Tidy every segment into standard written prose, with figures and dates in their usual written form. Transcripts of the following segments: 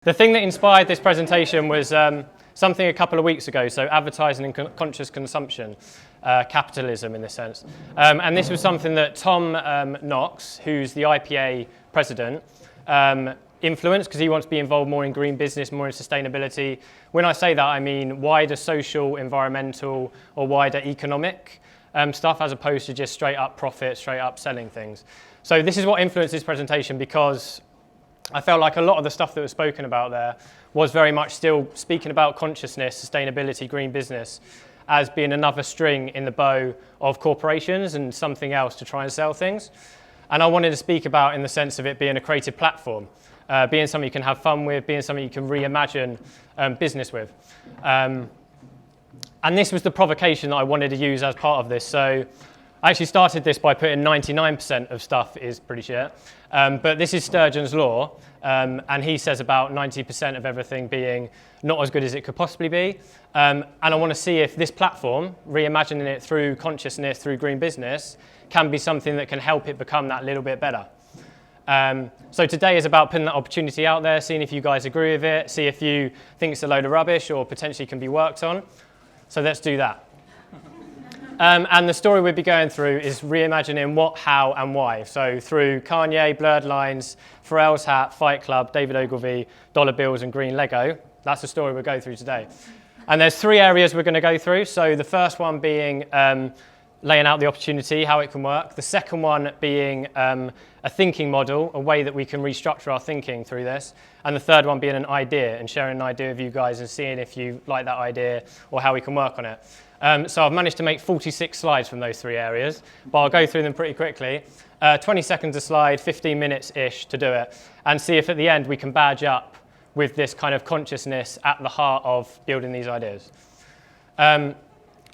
The thing that inspired this presentation was something a couple of weeks ago, so advertising and conscious consumption, capitalism in this sense. And this was something that Tom Knox, who's the IPA president, influenced because he wants to be involved more in green business, more in sustainability. When I say that, I mean wider social, environmental, or wider economic stuff as opposed to just straight up profit, straight up selling things. So this is what influenced this presentation because I felt like a lot of the stuff that was spoken about there was very much still speaking about consciousness, sustainability, green business as being another string in the bow of corporations and something else to try and sell things. And I wanted to speak about in the sense of it being a creative platform, being something you can have fun with, being something you can reimagine business with. And this was the provocation that I wanted to use as part of this. So I actually started this by putting 99% of stuff is pretty shit. But this is Sturgeon's law, and he says about 90% of everything being not as good as it could possibly be. And I want to see if this platform, reimagining it through consciousness, through green business, can be something that can help it become that little bit better. So today is about putting that opportunity out there, seeing if you guys agree with it, see if you think it's a load of rubbish or potentially can be worked on. So let's do that. And the story we'll be going through is reimagining what, how, and why. So through Kanye, Blurred Lines, Pharrell's hat, Fight Club, David Ogilvy, dollar bills, and green Lego. That's the story we'll go through today. And there's three areas we're going to go through. So the first one being laying out the opportunity, how it can work. The second one being a thinking model, a way that we can restructure our thinking through this. And the third one being an idea and sharing an idea with you guys and seeing if you like that idea or how we can work on it. So I've managed to make 46 slides from those three areas, but I'll go through them pretty quickly. 20 seconds a slide, 15 minutes-ish to do it, and see if at the end we can badge up with this kind of consciousness at the heart of building these ideas.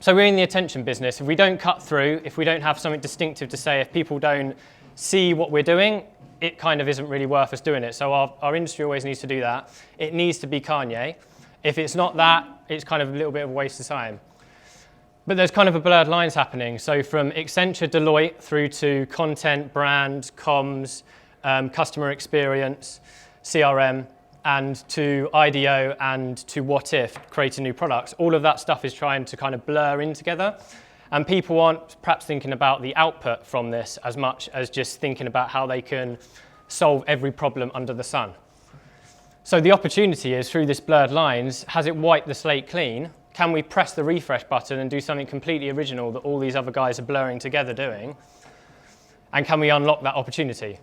So we're in the attention business. If we don't cut through, if we don't have something distinctive to say, if people don't see what we're doing, it kind of isn't really worth us doing it. So our industry always needs to do that. It needs to be Kanye. If it's not that, it's kind of a little bit of a waste of time. But there's kind of a blurred lines happening. So from Accenture, Deloitte through to content, brand, comms, customer experience, CRM, and to IDO and to what if, creating new products. All of that stuff is trying to kind of blur in together. And people aren't perhaps thinking about the output from this as much as just thinking about how they can solve every problem under the sun. So the opportunity is through this blurred lines, has it wiped the slate clean? Can we press the refresh button and do something completely original that all these other guys are blurring together doing? And can we unlock that opportunity?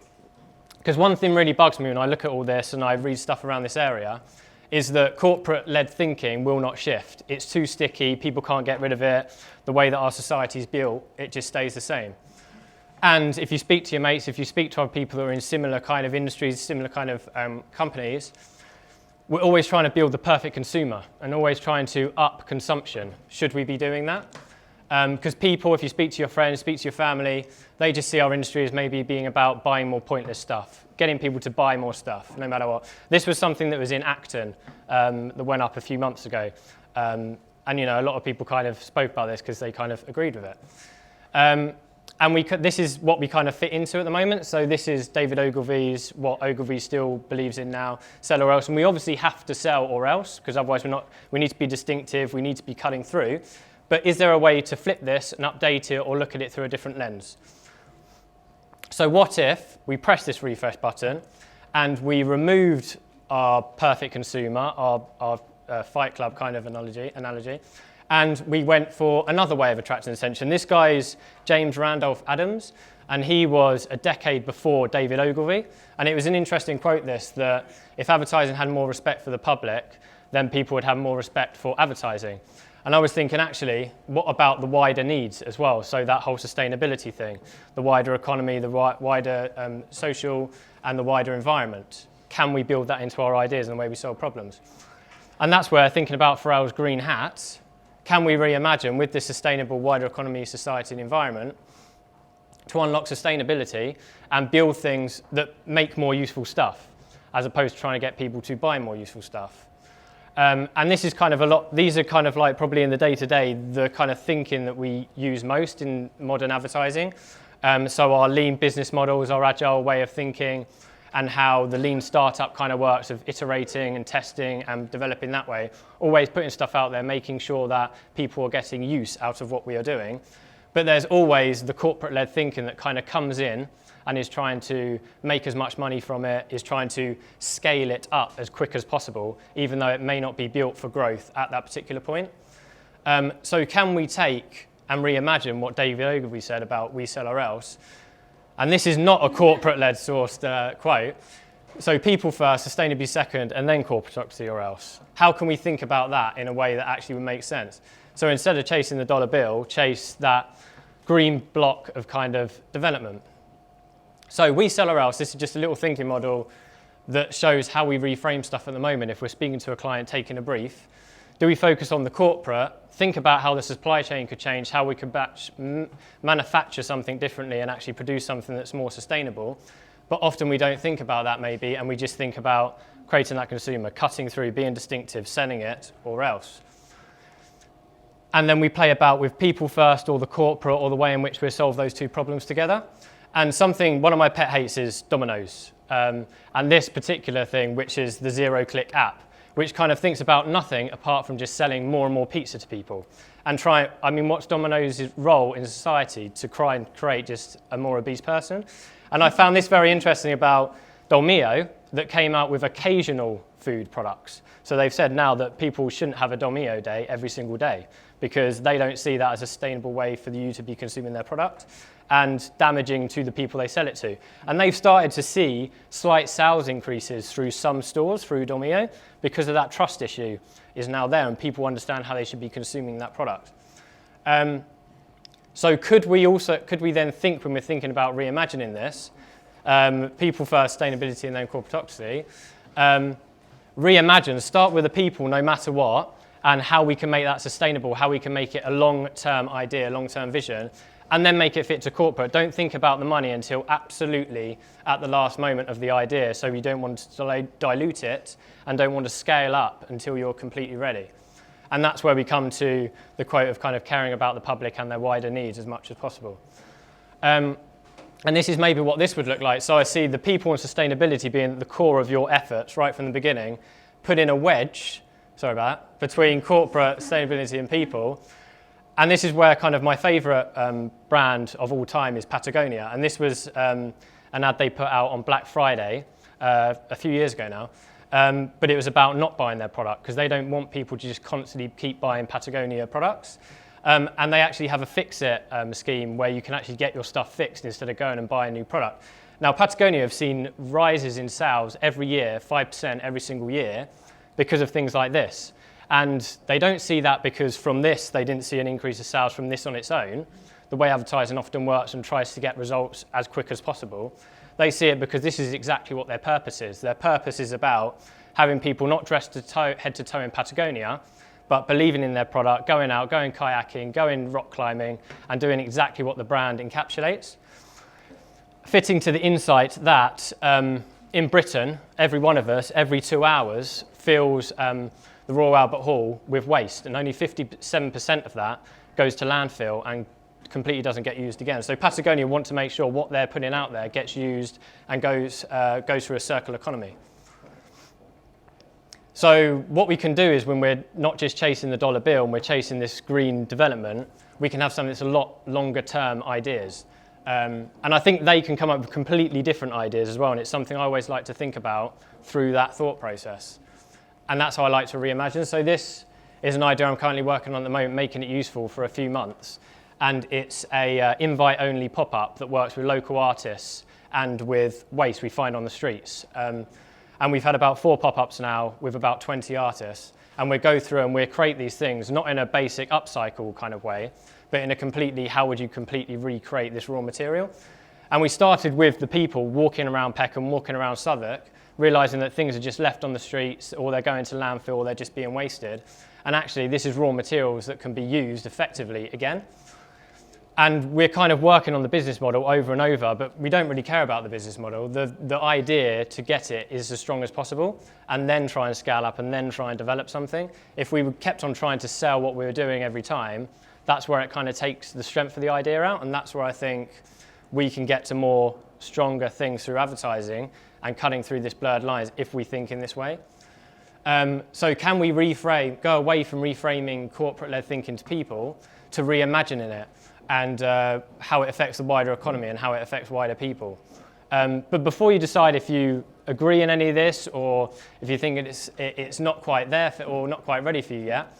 Because one thing really bugs me when I look at all this and I read stuff around this area is that corporate-led thinking will not shift. It's too sticky, people can't get rid of it. The way that our society is built, it just stays the same. And if you speak to your mates, if you speak to other people that are in similar kind of industries, similar kind of companies, we're always trying to build the perfect consumer and always trying to up consumption. Should we be doing that? Because people, if you speak to your friends, speak to your family, they just see our industry as maybe being about buying more pointless stuff, getting people to buy more stuff, no matter what. This was something that was in Acton that went up a few months ago. And you know, a lot of people kind of spoke about this because they kind of agreed with it. And this is what we kind of fit into at the moment. So this is David Ogilvy's, what Ogilvy still believes in now, sell or else. And we obviously have to sell or else, because otherwise we need to be distinctive, we need to be cutting through. But is there a way to flip this and update it or look at it through a different lens? So what if we press this refresh button and we removed our perfect consumer, our Fight Club kind of analogy, and we went for another way of attracting attention. This guy's James Randolph Adams, and he was a decade before David Ogilvy. And it was an interesting quote, this, that if advertising had more respect for the public, then people would have more respect for advertising. And I was thinking, actually, what about the wider needs as well? So that whole sustainability thing, the wider economy, the wider social, and the wider environment. Can we build that into our ideas and the way we solve problems? And that's where, thinking about Pharrell's green hat, can we reimagine with this sustainable wider economy, society, and environment to unlock sustainability and build things that make more useful stuff, as opposed to trying to get people to buy more useful stuff? And this is kind of these are kind of like probably in the day-to-day, the kind of thinking that we use most in modern advertising. So our lean business models, our agile way of thinking, and how the lean startup kind of works of iterating and testing and developing that way, always putting stuff out there, making sure that people are getting use out of what we are doing. But there's always the corporate-led thinking that kind of comes in and is trying to make as much money from it, is trying to scale it up as quick as possible, even though it may not be built for growth at that particular point. So can we take and reimagine what David Ogilvy said about we sell or else? And this is not a corporate-led sourced quote. So people first, sustainability second, and then corporatocracy or else. How can we think about that in a way that actually would make sense? So instead of chasing the dollar bill, chase that green block of kind of development. So we sell or else, this is just a little thinking model that shows how we reframe stuff at the moment. If we're speaking to a client, taking a brief, do we focus on the corporate, think about how the supply chain could change, how we could manufacture something differently and actually produce something that's more sustainable? But often we don't think about that maybe, and we just think about creating that consumer, cutting through, being distinctive, selling it, or else. And then we play about with people first or the corporate or the way in which we solve those two problems together. And one of my pet hates is Domino's. And this particular thing, which is the zero-click app, which kind of thinks about nothing apart from just selling more and more pizza to people. And what's Domino's role in society to try and create just a more obese person? And I found this very interesting about Dolmio, that came out with occasional food products. So they've said now that people shouldn't have a Dolmio day every single day because they don't see that as a sustainable way for you to be consuming their product and damaging to the people they sell it to. And they've started to see slight sales increases through some stores, through Dolmio, because of that trust issue is now there and people understand how they should be consuming that product. So could we then think, when we're thinking about reimagining this, people first, sustainability, and then corporatocracy, reimagine, start with the people no matter what, and how we can make that sustainable, how we can make it a long-term idea, long-term vision, and then make it fit to corporate. Don't think about the money until absolutely at the last moment of the idea, so you don't want to dilute it and don't want to scale up until you're completely ready. And that's where we come to the quote of kind of caring about the public and their wider needs as much as possible. And this is maybe what this would look like. So I see the people and sustainability being at the core of your efforts right from the beginning, put in a wedge, between corporate, sustainability and people. And this is where kind of my favorite brand of all time is Patagonia. And this was an ad they put out on Black Friday a few years ago now. But it was about not buying their product because they don't want people to just constantly keep buying Patagonia products. And they actually have a fix-it scheme where you can actually get your stuff fixed instead of going and buying a new product. Now, Patagonia have seen rises in sales every year, 5% every single year, because of things like this. And they don't see that because from this, they didn't see an increase of sales from this on its own, the way advertising often works and tries to get results as quick as possible. They see it because this is exactly what their purpose is. Their purpose is about having people not dressed head to toe in Patagonia, but believing in their product, going out, going kayaking, going rock climbing, and doing exactly what the brand encapsulates. Fitting to the insight that in Britain, every one of us, every 2 hours, fills the Royal Albert Hall with waste, and only 57% of that goes to landfill and completely doesn't get used again. So Patagonia want to make sure what they're putting out there gets used and goes through a circular economy. So what we can do is when we're not just chasing the dollar bill and we're chasing this green development, we can have something that's a lot longer term ideas. And I think they can come up with completely different ideas as well, and it's something I always like to think about through that thought process. And that's how I like to reimagine. So this is an idea I'm currently working on at the moment, making it useful for a few months. And it's a invite-only pop-up that works with local artists and with waste we find on the streets. And we've had about 4 pop-ups now with about 20 artists. And we go through and we create these things, not in a basic upcycle kind of way, but in a completely, how would you completely recreate this raw material? And we started with the people walking around Peckham, walking around Southwark, realising that things are just left on the streets, or they're going to landfill, or they're just being wasted. And actually, this is raw materials that can be used effectively again. And we're kind of working on the business model over and over, but we don't really care about the business model. The idea to get it is as strong as possible, and then try and scale up, and then try and develop something. If we kept on trying to sell what we were doing every time, that's where it kind of takes the strength of the idea out, and that's where I think we can get to more stronger things through advertising and cutting through this blurred lines if we think in this way. So can we go away from reframing corporate-led thinking to people to reimagining it and how it affects the wider economy and how it affects wider people? But before you decide if you agree in any of this or if you think it's not quite there or not quite ready for you yet,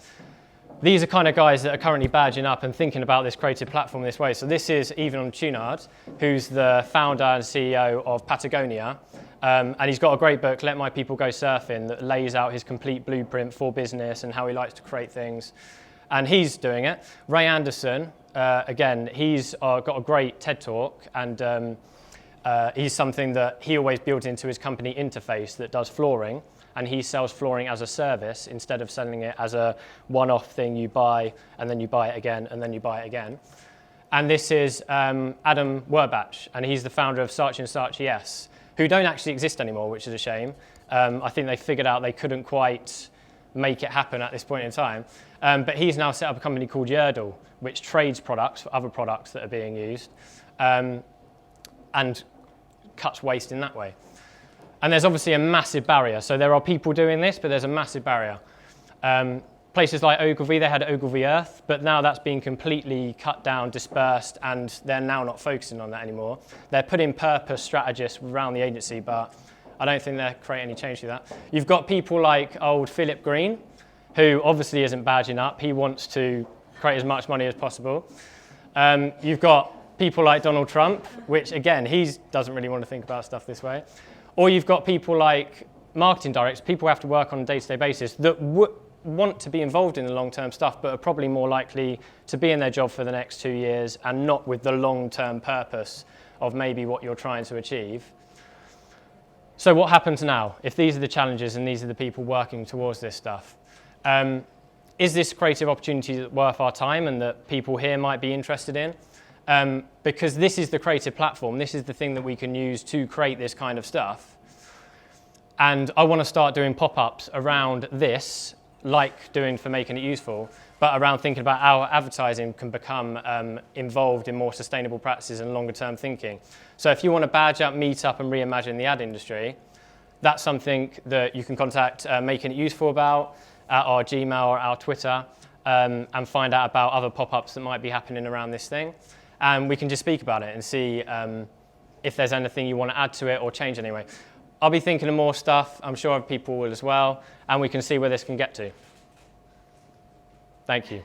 these are kind of guys that are currently badging up and thinking about this creative platform this way. So this is Yvon Chouinard, who's the founder and CEO of Patagonia. And he's got a great book, Let My People Go Surfing, that lays out his complete blueprint for business and how he likes to create things. And he's doing it. Ray Anderson, again, he's got a great TED Talk, and he's something that he always built into his company Interface that does flooring. And he sells flooring as a service instead of selling it as a one-off thing you buy and then you buy it again and then you buy it again. And this is Adam Werbach, and he's the founder of Saatchi & Saatchi Yes, who don't actually exist anymore, which is a shame. I think they figured out they couldn't quite make it happen at this point in time. But he's now set up a company called Yerdle, which trades products for other products that are being used and cuts waste in that way. And there's obviously a massive barrier. So there are people doing this, but there's a massive barrier. Places like Ogilvy, they had Ogilvy Earth, but now that's been completely cut down, dispersed, and they're now not focusing on that anymore. They're putting purpose strategists around the agency, but I don't think they're creating any change to that. You've got people like old Philip Green, who obviously isn't badging up. He wants to create as much money as possible. You've got people like Donald Trump, which again, he doesn't really want to think about stuff this way. Or you've got people like marketing directors, people who have to work on a day-to-day basis that want to be involved in the long-term stuff, but are probably more likely to be in their job for the next 2 years and not with the long-term purpose of maybe what you're trying to achieve. So what happens now if these are the challenges and these are the people working towards this stuff? Is this creative opportunity worth our time and that people here might be interested in? Because this is the creative platform, this is the thing that we can use to create this kind of stuff. And I want to start doing pop-ups around this, like doing for Making It Useful, but around thinking about how advertising can become involved in more sustainable practices and longer term thinking. So if you want to badge up, meet up and reimagine the ad industry, that's something that you can contact Making It Useful about at our Gmail or our Twitter and find out about other pop-ups that might be happening around this thing. And we can just speak about it and see if there's anything you want to add to it or change anyway. I'll be thinking of more stuff. I'm sure other people will as well. And we can see where this can get to. Thank you.